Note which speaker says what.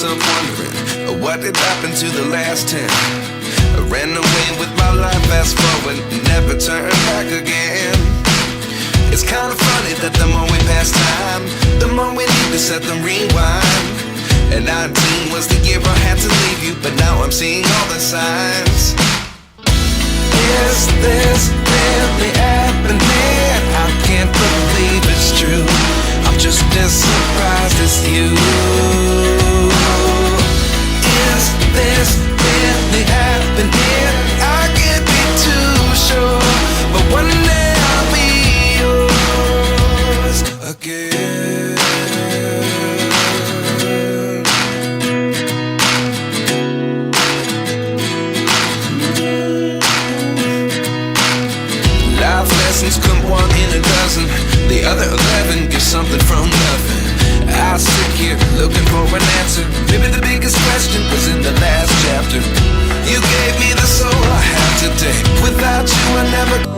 Speaker 1: myself wondering, what did happen to the last 10? I ran away with my life, fast forward, never turn back again. It's kind of funny that the more we pass time, the more we need to set them rewind. And 19 was the year I had to leave you, but now I'm seeing all the signs. Is this really happening? I can't believe it's true. I'm just as surprised as you. Is this really happening? I can't be too sure, but one day I'll be yours again. Life lessons come one in a dozen. The other 11 get something from nothing. I sit here looking for an answer. Maybe the biggest question was in the last chapter. You gave me the soul I have today. Without you I never